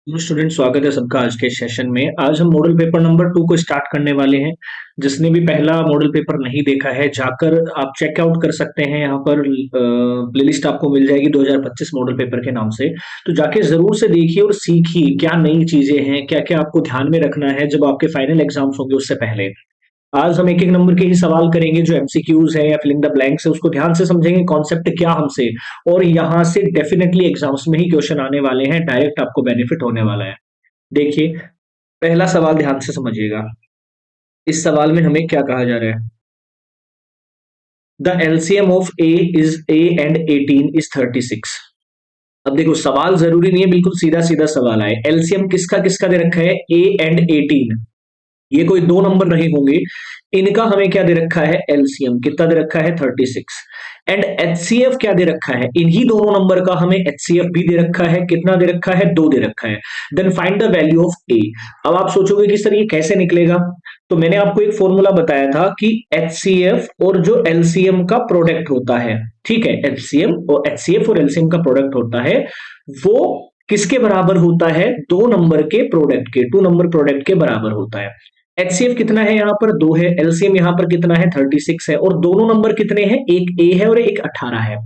Hello student, स्वागत है सबका आज के सेशन में। आज हम मॉडल पेपर नंबर 2 को स्टार्ट करने वाले हैं। जिसने भी पहला मॉडल पेपर नहीं देखा है जाकर आप चेकआउट कर सकते हैं। यहाँ पर प्लेलिस्ट आपको मिल जाएगी 2025 मॉडल पेपर के नाम से। तो जाके जरूर से देखिए और सीखिए क्या नई चीजें हैं, क्या क्या आपको ध्यान में रखना है जब आपके फाइनल एग्जाम्स होंगे उससे पहले। आज हम एक एक नंबर के ही सवाल करेंगे, जो एमसीक्यूज है या फिलिंग द ब्लैंक्स है उसको ध्यान से समझेंगे, कॉन्सेप्ट क्या हमसे। और यहाँ से डेफिनेटली एग्जाम्स में ही क्वेश्चन आने वाले हैं, डायरेक्ट आपको बेनिफिट होने वाला है। देखिए, पहला सवाल ध्यान से समझिएगा। इस सवाल में हमें क्या कहा जा रहा है? The LCM of A is A and 18 is 36। अब देखो, सवाल जरूरी नहीं है, बिल्कुल सीधा सीधा सवाल आए। एलसीएम किसका किसका दे रखा है? A and 18। ये कोई दो नंबर नहीं होंगे। इनका हमें क्या दे रखा है? एलसीएम कितना दे रखा है? 36। एंड एचसीएफ क्या दे रखा है? इन्हीं दोनों नंबर का हमें एचसीएफ भी दे रखा है। कितना दे रखा है? 2 दे रखा है। Then find the value of A. अब आप सोचोगे कि सर ये कैसे निकलेगा? तो मैंने आपको एक फॉर्मूला बताया था कि एचसीएफ और जो एलसीएम का प्रोडक्ट होता है, ठीक है, एचसीएम और एचसीएफ और एलसीएम का प्रोडक्ट होता है, वो किसके बराबर होता है? दो नंबर के प्रोडक्ट के, टू नंबर प्रोडक्ट के बराबर होता है। एचसीएफ कितना है? यहाँ पर 2 है। एलसीएम यहाँ पर कितना है? 36 है। और दोनों नंबर कितने हैं? एक ए है और एक 18 है।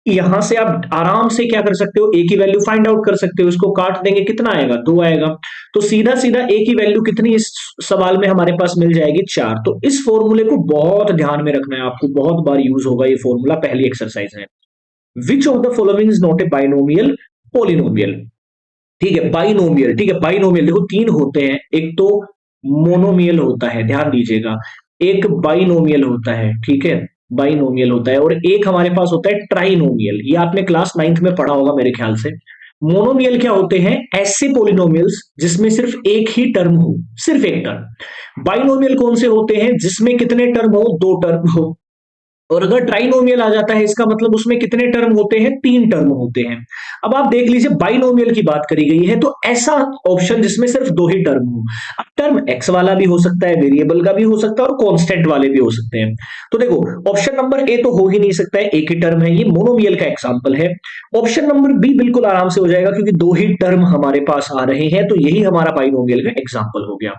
यहां से आप आराम से क्या कर सकते हो? ए की वैल्यू फाइंड आउट कर सकते हो। इसको काट देंगे, कितना आएगा? 2 आएगा। तो सीधा सीधा ए की वैल्यू कितनी इस सवाल में हमारे पास मिल जाएगी? 4। तो इस फॉर्मूले को बहुत ध्यान में रखना है आपको, बहुत बार यूज होगा ये फॉर्मूला। पहली एक्सरसाइज है, which of the following is not a binomial polynomial. ठीक है, बाइनोमियल, ठीक है, बाइनोमियल देखो तीन होते हैं। एक तो मोनोमियल होता है, ध्यान दीजिएगा, एक बाइनोमियल होता है, ठीक है, बाइनोमियल होता है, और एक हमारे पास होता है ट्राइनोमियल। ये आपने क्लास 9th में पढ़ा होगा मेरे ख्याल से। मोनोमियल क्या होते हैं? ऐसे पोलिनोमियल्स जिसमें सिर्फ एक ही टर्म हो, सिर्फ एक टर्म। बाइनोमियल कौन से होते हैं? जिसमें कितने टर्म हो? 2 टर्म हो। और अगर ट्राइनोमियल आ जाता है, इसका मतलब उसमें कितने टर्म होते हैं? 3 टर्म होते हैं। अब आप देख लीजिए, बाइनोमियल की बात करी गई है तो ऐसा ऑप्शन जिसमें सिर्फ 2 ही टर्म हो। अब टर्म एक्स वाला भी हो सकता है, वेरिएबल का भी हो सकता है, और कांस्टेंट वाले भी हो सकते हैं। तो देखो, ऑप्शन नंबर ए तो हो ही नहीं सकता है, एक ही टर्म है, ये मोनोमियल का एग्जांपल है। ऑप्शन नंबर बी बिल्कुल आराम से हो जाएगा, क्योंकि 2 ही टर्म हमारे पास आ रहे हैं, तो यही हमारा बाइनोमियल का एग्जांपल हो गया।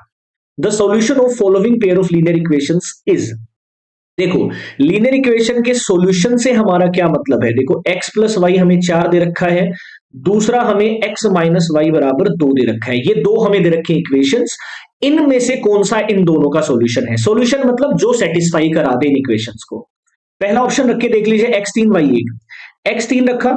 The solution of following pair of linear equations is. देखो, लीनियर इक्वेशन के सॉल्यूशन से हमारा क्या मतलब है? देखो, x प्लस वाई हमें 4 दे रखा है, दूसरा हमें x माइनस वाई बराबर 2 दे रखा है। ये दो हमें दे रखे इक्वेशंस। इनमें से कौन सा इन दोनों का सॉल्यूशन है? सॉल्यूशन मतलब जो सेटिस्फाई करा दे इन इक्वेशंस को। पहला ऑप्शन रख के देख लीजिए, x3 y1। x3 रखा,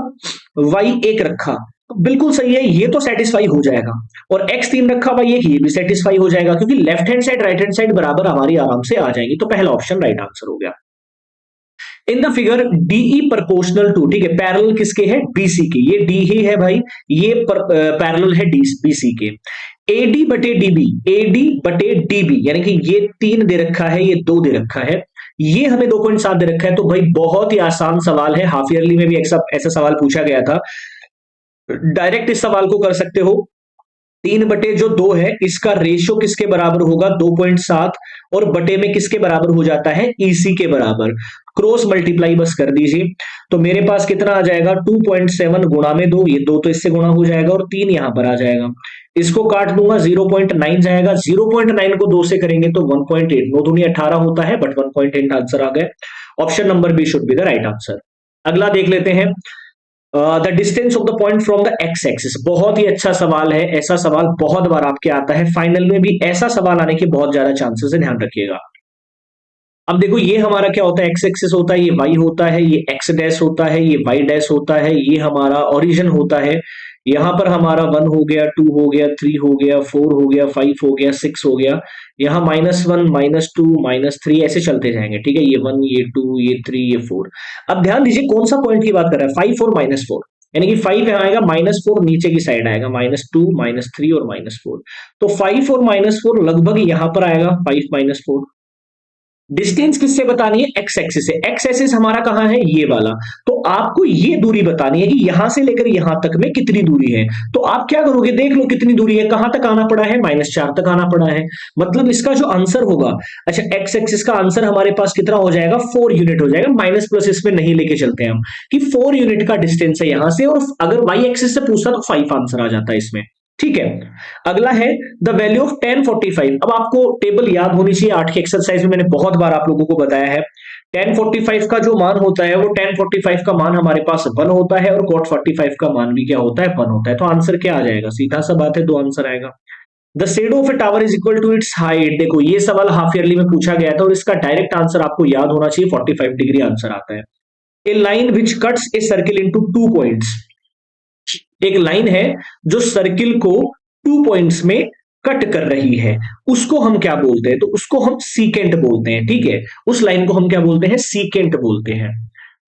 y1 रखा, तो बिल्कुल सही है, ये तो सेटिस्फाई हो जाएगा। और x3 रखा, y1, ये भी सेटिस्फाई हो जाएगा, क्योंकि left hand side right hand side बराबर हमारी आराम से आ जाएगी। तो पहला ऑप्शन राइट आंसर हो गया। In the figure DE proportional to, ठीक है, पैरेलल किसके है? बीसी के। ये डी ही है भाई, ये पैरेलल है बीसी के। एडी बटे डीबी, एडी बटे डीबी, यानी कि ये 3 दे रखा है, ये 2 दे रखा है, ये हमें 2.7 दे रखा है। तो भाई बहुत ही आसान सवाल है, हाफ ईयरली में भी ऐसा सवाल पूछा गया था। डायरेक्ट इस सवाल को कर सकते हो। 3/2 है, इसका रेशियो किसके बराबर होगा? 2.7। और बटे में किसके बराबर हो जाता है? ईसी के बराबर। क्रॉस मल्टीप्लाई बस कर दीजिए, तो मेरे पास कितना आ जाएगा? 2.7 गुणा में 2, ये 2 तो इससे गुणा हो जाएगा, और 3 यहां पर आ जाएगा। इसको काट दूंगा, 0.9 जाएगा। 0.9 को 2 से करेंगे तो 1.8, 9 दूनी 18 होता है, बट 1.8 आंसर आ गया। Option number B should be the right answer. अगला देख लेते हैं, the distance of the point from the X axis. बहुत ही अच्छा सवाल है, ऐसा सवाल बहुत बार आपके आता है, फाइनल में भी ऐसा सवाल आने के बहुत ज्यादा चांसेस है, ध्यान रखिएगा। अब देखो, ये हमारा क्या होता है? एक्स एक्सिस होता है, ये वाई होता है, ये एक्स डैश होता है, ये वाई डैश होता है, ये हमारा ओरिजिन होता है। यहाँ पर हमारा 1 हो गया, 2 हो गया, 3 हो गया, 4 हो गया, 5 हो गया, 6 हो गया। यहाँ -1, -2, -3 ऐसे चलते जाएंगे, ठीक है, ये 1, ये 2, ये 3, ये 4। अब ध्यान दीजिए कौन सा पॉइंट की बात कर रहा है? 5 और -4, यानी कि 5 यहाँ आएगा, -4 नीचे की साइड आएगा, -2, -3 और -4। तो 5 और -4 लगभग यहाँ पर आएगा, 5 -4। डिस्टेंस किससे बतानी है? एक्स एक्सिस से। एक्स एक्सिस हमारा कहां है? ये वाला। तो आपको ये दूरी बतानी है कि यहां से लेकर यहां तक में कितनी दूरी है। तो आप क्या करोगे? देख लो कितनी दूरी है, कहां तक आना पड़ा है? -4 तक आना पड़ा है। मतलब इसका जो आंसर होगा, अच्छा, एक्स एक्सिस का आंसर हमारे पास कितना हो जाएगा? 4 यूनिट हो जाएगा। माइनस प्लस इसमें नहीं लेके चलते हम, कि 4 यूनिट का डिस्टेंस है यहां से। और अगर वाई एक्सिस से पूछता तो 5 आंसर आ जाता है इसमें। ठीक है। अगला है द वैल्यू ऑफ 1045। अब आपको टेबल याद होनी चाहिए, 8 की एक्सरसाइज में मैंने बहुत बार आप लोगों को बताया है। 1045 का जो मान होता है वो 1045 का मान हमारे पास 1 होता है और cot 45 का मान भी क्या होता है, 1 होता है। तो आंसर क्या आ जाएगा, सीधा सा बात है, दो आंसर आएगा। The shadow of a tower is equal to its height. देखो ये सवाल हाफ ईयरली में पूछा गया था और इसका डायरेक्ट आंसर आपको याद होना चाहिए, 45 डिग्री आंसर आता है। A line which cuts a circle into 2 points. एक लाइन है जो सर्किल को 2 पॉइंट्स में कट कर रही है, उसको हम क्या बोलते हैं, तो उसको हम सीकेंट बोलते हैं। ठीक है, उस लाइन को हम क्या बोलते हैं, सीकेंट बोलते हैं।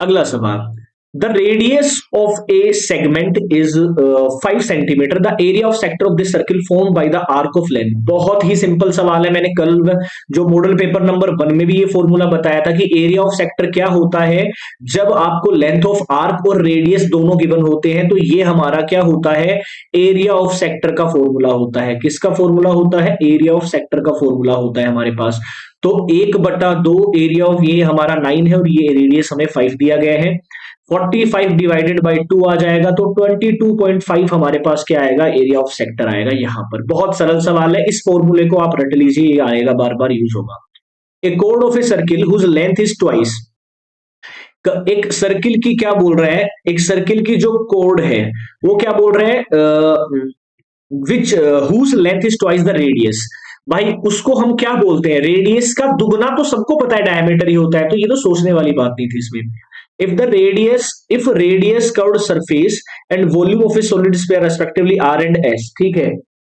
अगला सवाल, the radius of A segment is 5 centimetre, the area of sector of this circle form by the arc of length. बहुत ही सिंपल सवाल है, मैंने कल जो मॉडल पेपर नंबर 1 में भी ये फॉर्मूला बताया था कि एरिया ऑफ सेक्टर क्या होता है जब आपको लेंथ ऑफ आर्क और रेडियस दोनों गिवन होते हैं। तो ये हमारा क्या होता है, एरिया ऑफ सेक्टर का फॉर्मूला होता है। किसका फॉर्मूला होता है, एरिया ऑफ सेक्टर का फॉर्मूला होता है हमारे पास। तो 1/2 एरिया ऑफ ये हमारा 9 है और ये रेडियस हमें 5 दिया गया है। 45 डिवाइडेड बाई 2 आ जाएगा, तो 22.5 हमारे पास क्या आएगा, एरिया ऑफ सेक्टर आएगा यहां पर। बहुत सरल सवाल है, इस फॉर्मूले को आप रट लीजिए, ये आएगा, बार बार यूज होगा। ए कोड of a circle whose length is twice. एक सर्किल की क्या बोल रहा है, एक सर्किल की जो कोड है वो क्या बोल रहे हैं, which whose length is twice the radius. भाई उसको हम क्या बोलते हैं, रेडियस का दुगना तो सबको पता है डायमीटर ही होता है, तो ये तो सोचने वाली बात नहीं थी इसमें। if radius curved surface and volume of a solid sphere respectively r and s, ठीक है,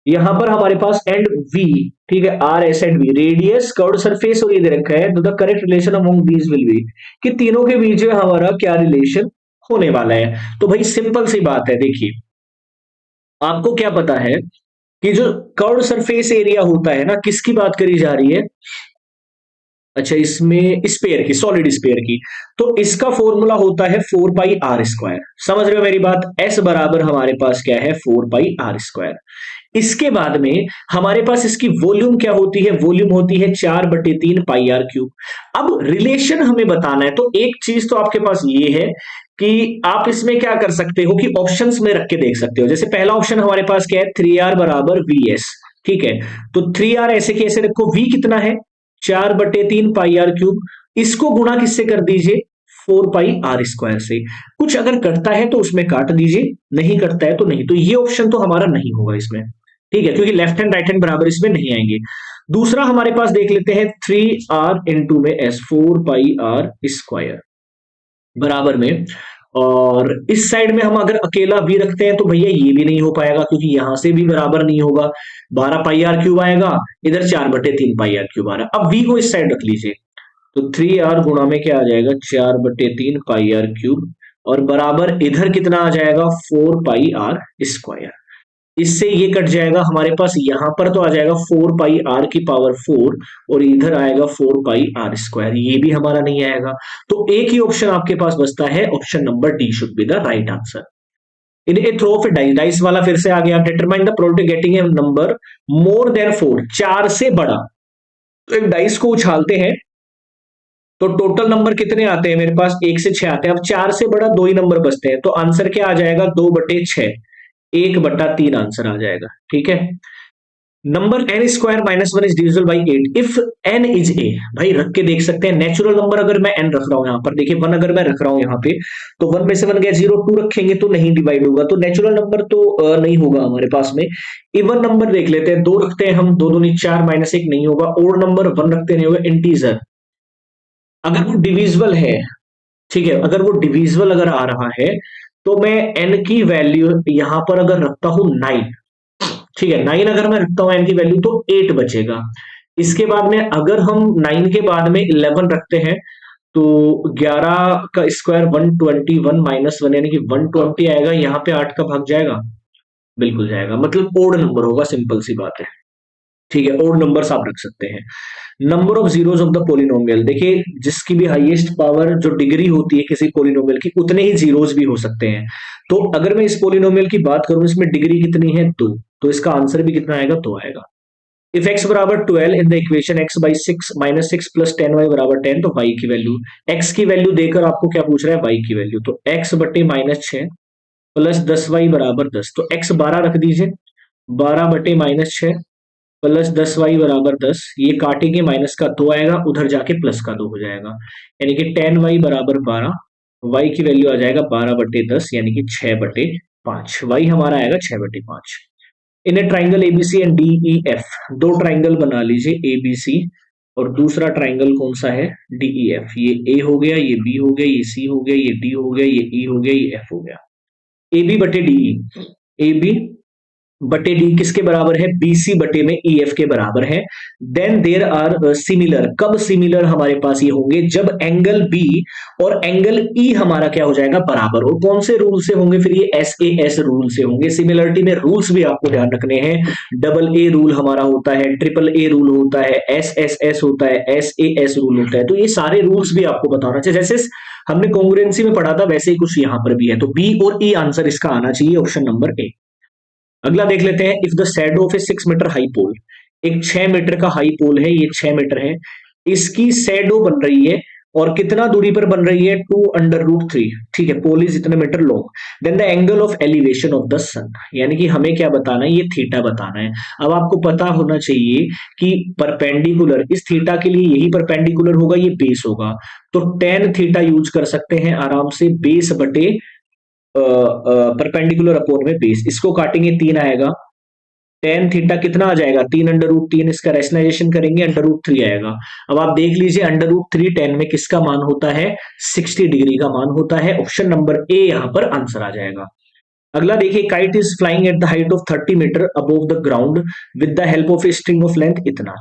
यहां पर हमारे पास एंड v, ठीक है, r s and v, radius curved surface और ये दे रखा है, तो the correct relation among these will be, कि तीनों के बीच में हमारा क्या रिलेशन होने वाला है। तो भाई सिंपल सी बात है, देखिए आपको क्या पता है कि जो कर्व्ड सरफेस एरिया होता है ना, किसकी बात करी जा रही है, अच्छा इसमें स्पेयर की, सॉलिड स्पेयर की, तो इसका फॉर्मूला होता है 4 पाई r स्क्वायर। समझ रहे हो मेरी बात, s बराबर हमारे पास क्या है, 4 पाई r स्क्वायर। इसके बाद में हमारे पास इसकी वॉल्यूम क्या होती है, वॉल्यूम होती है 4/3 पाई r क्यूब। अब रिलेशन हमें बताना है, तो एक चीज तो आपके पास ये है कि आप इसमें क्या कर सकते हो कि ऑप्शंस में रख के देख सकते हो। जैसे पहला ऑप्शन हमारे पास क्या है, 3r बराबर vs, ठीक है, तो 3r ऐसे कैसे रखो, v कितना है 4/3 पाई r क्यूब, इसको गुणा किससे कर दीजिए, 4 पाई r स्क्वायर से। कुछ अगर कटता है तो उसमें काट दीजिए, नहीं कटता है तो नहीं, तो ये ऑप्शन तो हमारा नहीं होगा इसमें, ठीक है, क्योंकि लेफ्ट हैंड राइट हैंड बराबर इसमें नहीं आएंगे। दूसरा हमारे पास देख लेते हैं 3r इंटू में s, 4 पाई r स्क्वायर बराबर में, और इस साइड में हम अगर अकेला v रखते हैं तो भैया ये भी नहीं हो पाएगा, क्योंकि यहां से भी बराबर नहीं होगा, 12 पाई r क्यूब आएगा, इधर 4/3 पाई r क्यूब आ रहा है। अब v को इस साइड रख लीजिए, तो 3r गुणा में क्या आ जाएगा, 4/3 पाई r क्यूब, और बराबर इधर कितना आ जाएगा, 4 पाई r स्क्वायर। इससे ये कट जाएगा, हमारे पास यहां पर तो आ जाएगा 4 पाई r⁴ और इधर आएगा 4 पाई r स्क्वायर, ये भी हमारा नहीं आएगा। तो एक ही ऑप्शन आपके पास बचता है, option number D should be the right answer. In a throw of a dice, dice वाला फिर से आ गया, determine the probability getting a number more than 4, 4 से बड़ा। तो एक डाइस को उछालते हैं तो टोटल नंबर कितने आते हैं मेरे पास, 1 से 6 आते हैं। अब 4 से बड़ा 2 ही नंबर बचते हैं, तो आंसर क्या आ जाएगा, 2/6, 1/3 आंसर आ जाएगा, ठीक है। Number n² - 1 is divisible by 8 if n is a। भाई रख के देख सकते हैं, नेचुरल नंबर अगर मैं n रख रहा हूं, यहां पर देखिए 1 अगर मैं रख रहा हूं यहाँ पे, तो 1 में से 1 गया 0, 2 रखेंगे तो नहीं डिवाइड होगा, तो नेचुरल नंबर तो नहीं होगा हमारे पास में। इवन नंबर देख लेते हैं, 2 रखते हैं हम, 2 दूनी 4 -1 नहीं होगा, ओड नंबर 1 रखते नहीं होगा, इंटीजर अगर वो डिविजिबल है, ठीक है, अगर वो डिविजिबल अगर आ रहा है तो मैं n की वैल्यू यहां पर अगर रखता हूं 9, ठीक है, 9 अगर मैं रखता हूं n की वैल्यू तो 8 बचेगा। इसके बाद में अगर हम 9 के बाद में 11 रखते हैं तो 11 का स्क्वायर 121 -1 यानी कि 120 आएगा, यहाँ पे 8 का भाग जाएगा, बिल्कुल जाएगा, मतलब ओड नंबर होगा, सिंपल सी बात है, ठीक है, ओड नंबर्स आप रख सकते हैं। Number of zeros of the polynomial, देखिए जिसकी भी हाईएस्ट पावर जो डिग्री होती है किसी पोलिनोमियल की, उतने ही जीरोस भी हो सकते हैं। तो अगर मैं इस पोलिनोमियल की बात करूं, इसमें डिग्री कितनी है, 2, तो इसका आंसर भी कितना आएगा, 2 आएगा। इफ x बराबर 12 in the equation x/6 -6 + 10y बराबर 10, तो y की वैल्यू, x की वैल्यू देकर आपको क्या पूछ रहा है, y की वैल्यू, तो x/-6 + 10y बराबर 10, तो x 12 रख दीजिए, 12/-6 प्लस 10y बराबर 10, ये काटेंगे माइनस का 2 आएगा, उधर जाके प्लस का 2 हो जाएगा, यानी कि 10y बराबर 12, y की वैल्यू आ जाएगा 12/10 यानी कि 6/5, y हमारा आएगा 6/5। In a triangle ABC and D E F, दो ट्राइंगल बना लीजिए एबीसी और दूसरा ट्राइंगल कौन सा है डी ई एफ, ये ए हो गया, ये बी हो गया, ये सी हो गया, ये डी हो गया, ये ई हो गया, ये एफ हो गया। ए बी बटे डी ई, ए बी बटे डी किसके बराबर है, बीसी बटे में ई एफ के बराबर है। देन देर आर सिमिलर, कब सिमिलर हमारे पास ये होंगे, जब एंगल बी और एंगल ई हमारा क्या हो जाएगा बराबर, और कौन से रूल से होंगे फिर ये एस ए एस रूल से होंगे। सिमिलरिटी में रूल्स भी आपको ध्यान रखने हैं, डबल ए रूल हमारा होता है, ट्रिपल ए रूल होता है, एस एस एस होता है, एस ए एस रूल होता है, तो ये सारे रूल्स भी आपको बताना चाहिए। जैसे हमने कॉन्ग्रुएंसी में पढ़ा था वैसे ही कुछ यहां पर भी है, तो बी और ई आंसर इसका आना चाहिए, ऑप्शन नंबर ए। अगला देख लेते हैं, if the shadow of a 6 metre high pole, एक 6 मीटर का हाई पोल है, ये 6 मीटर है, इसकी शैडो बन रही है और कितना दूरी पर बन रही है, 2√3, ठीक है, पोल इज इतने metre long, then the angle of elevation of the sun, यानी कि हमें क्या बताना है, ये थीटा बताना है। अब आपको पता होना चाहिए कि परपेंडिकुलर, इस थीटा के लिए यही परपेंडिकुलर होगा, ये बेस होगा, तो टेन थीटा यूज कर सकते हैं आराम से, बेस बटे परपेंडिकुलर अपॉन में बेस, इसको काटेंगे 3 आएगा, टेन थीटा कितना आ जाएगा, 3√3, इसका रेशनलाइजेशन करेंगे √3 आएगा। अब आप देख लीजिए √3 टेन में किसका मान होता है, 60 डिग्री का मान होता है, ऑप्शन नंबर ए यहां पर आंसर आ जाएगा। अगला देखिए, kite is flying at the height of 30 metre above the ground with the help of a string of length इतना।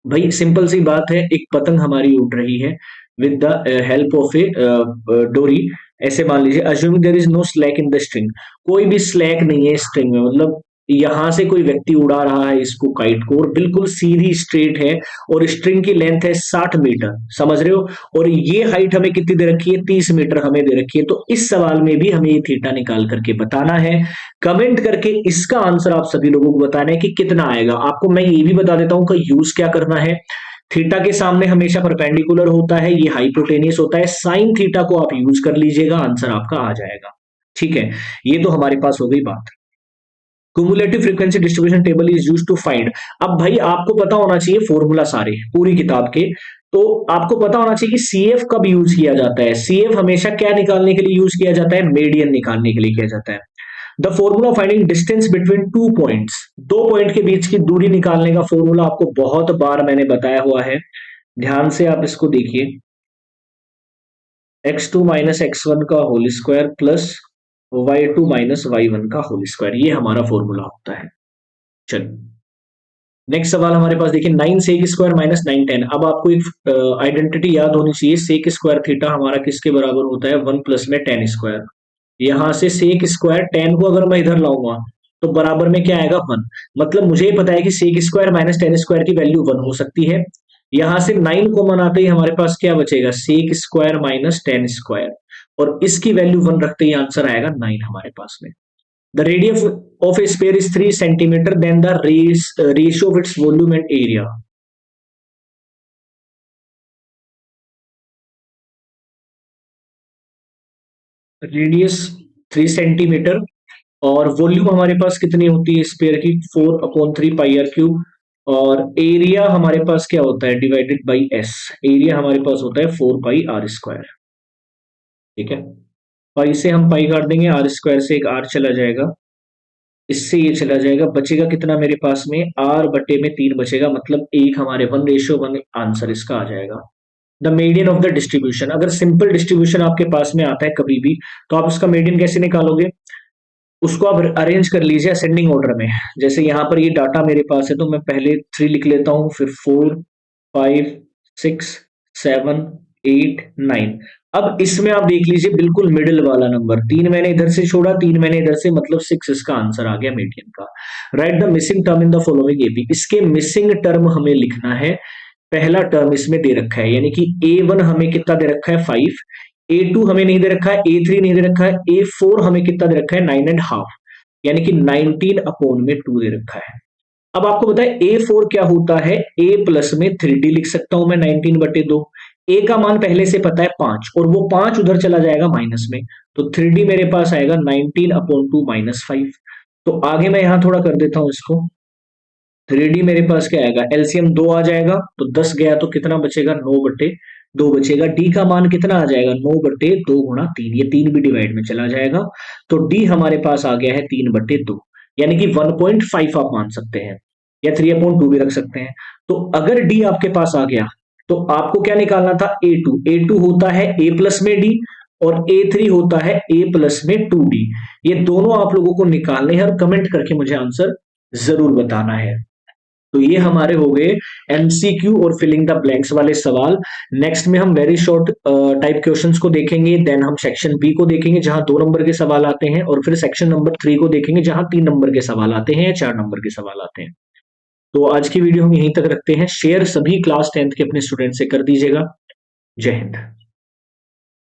भाई सिंपल सी बात है, एक पतंग हमारी उड़ रही है with the help of a डोरी, ऐसे मान लीजिए, assuming there is no slack in the string, कोई भी स्लैक नहीं है स्ट्रिंग में, मतलब यहां से कोई व्यक्ति उड़ा रहा है इसको काइट को, और बिल्कुल सीधी स्ट्रेट है, और स्ट्रिंग की लेंथ है 60 मीटर, समझ रहे हो, और ये हाइट हमें कितनी दे रखी है, 30 मीटर हमें दे रखी है, तो इस सवाल में भी हमें ये थीटा निकाल करके बताना है। कमेंट करके इसका आंसर आप सभी लोगों को बताना है कि कितना आएगा। आपको मैं ये भी बता देता हूं कि यूज क्या करना है, थीटा के सामने हमेशा परपेंडिकुलर होता है, ये हाइपोटेनियस होता है, साइन थीटा को आप यूज कर लीजिएगा, आंसर आपका आ जाएगा, ठीक है। ये तो हमारे पास हो गई बात। Cumulative frequency distribution table is used to find, अब भाई आपको पता होना चाहिए फॉर्मूला सारे पूरी किताब के, तो आपको पता होना चाहिए कि सीएफ कब यूज किया जाता है, सीएफ हमेशा क्या निकालने के लिए यूज किया जाता है, मीडियन निकालने के लिए किया जाता है। The formula finding distance between two points, दो पॉइंट के बीच की दूरी निकालने का फॉर्मूला आपको बहुत बार मैंने बताया हुआ है, ध्यान से आप इसको देखिए, x2 माइनस x1 का whole square plus y2 minus y1 का होल स्क्वायर, ये हमारा फॉर्मूला होता है। चलिए नेक्स्ट सवाल हमारे पास देखिए, 9 सेक स्क्वायर माइनस 9 10, अब आपको एक आइडेंटिटी याद होनी चाहिए, सेक स्क्वायर थीटा हमारा किसके बराबर होता है, 1 प्लस में टेन स्क्वायर, यहां से सेक स्क्वायर टेन को अगर मैं इधर लाऊंगा तो बराबर में क्या आएगा 1, मतलब मुझे ही पता है कि sec square minus tan square की वैल्यू 1 हो सकती है, यहां से 9 को मनाते ही हमारे पास क्या बचेगा, sec square minus tan square, और इसकी वैल्यू 1 रखते ही आंसर आएगा 9 हमारे पास में। The radius of a sphere is 3 centimetre, then the ratio of its volume and area, radius 3 centimetre और वॉल्यूम हमारे पास कितनी होती है स्पेयर की, 4/3 पाई r क्यूब, और एरिया हमारे पास क्या होता है, डिवाइडेड बाई एस, एरिया हमारे पास होता है 4 पाई r स्क्वायर, ठीक है। पाई से हम पाई काट देंगे, आर स्क्वायर से एक आर चला जाएगा, इससे ये चला जाएगा, बचेगा कितना मेरे पास में, r/3 बचेगा, मतलब एक हमारे 1:1 आंसर इसका आ जाएगा। The median of the distribution, अगर सिंपल डिस्ट्रीब्यूशन आपके पास में आता है कभी भी, तो आप उसका मीडियन कैसे निकालोगे, उसको आप अरेंज कर लीजिए असेंडिंग ऑर्डर में, जैसे यहाँ पर ये डाटा मेरे पास है तो मैं पहले 3 लिख लेता हूँ, फिर 4 5 6 7 8 9, अब इसमें आप देख लीजिए बिल्कुल मिडिल वाला नंबर, 3 मैंने इधर से छोड़ा, 3 मैंने इधर से, मतलब 6 इसका आंसर आ गया मीडियन का। Right the missing term in the following AP, इसके मिसिंग टर्म हमें लिखना है, पहला टर्म इसमें दे रखा है, यानी कि A1 हमें कितना दे रखा है 5, A2 हमें नहीं दे रखा है, A3 नहीं दे रखा है, A4 हमें कितना दे रखा है 9.5, यानी कि 19/2 दे रखा है। अब आपको पता है A4 क्या होता है, A प्लस में 3D लिख सकता हूं मैं 19/2, A का मान पहले से पता है 5, और वो 5 उधर चला जाएगा माइनस में, तो 3D मेरे पास आएगा 19/2 -5, तो आगे मैं यहाँ थोड़ा कर देता हूँ इसको। 3D मेरे पास क्या आएगा, एलसीएम 2 आ जाएगा, तो 10 गया तो कितना बचेगा, 9/2 बचेगा। डी का मान कितना आ जाएगा, 9/2 × 3, ये 3 भी डिवाइड में चला जाएगा, तो डी हमारे पास आ गया है 3/2, यानी कि 1.5 आप मान सकते हैं, या 3/2 भी रख सकते हैं। तो अगर डी आपके पास आ गया, तो आपको क्या निकालना था, ए टू होता है ए प्लस में डी, और ए3 होता है ए प्लस में 2D। ये दोनों आप लोगों को निकालने हैं और कमेंट करके मुझे आंसर जरूर बताना है। तो ये हमारे हो गए एमसीक्यू और फिलिंग द ब्लैंक्स वाले सवाल। नेक्स्ट में हम वेरी शॉर्ट टाइप क्वेश्चंस को देखेंगे, देन हम सेक्शन बी को देखेंगे जहां 2 नंबर के सवाल आते हैं, और फिर सेक्शन नंबर 3 को देखेंगे जहां 3 नंबर के सवाल आते हैं या 4 नंबर के सवाल आते हैं। तो आज की वीडियो हम यहीं तक रखते हैं। शेयर सभी क्लास 10th के अपने स्टूडेंट से कर दीजिएगा। जय हिंद।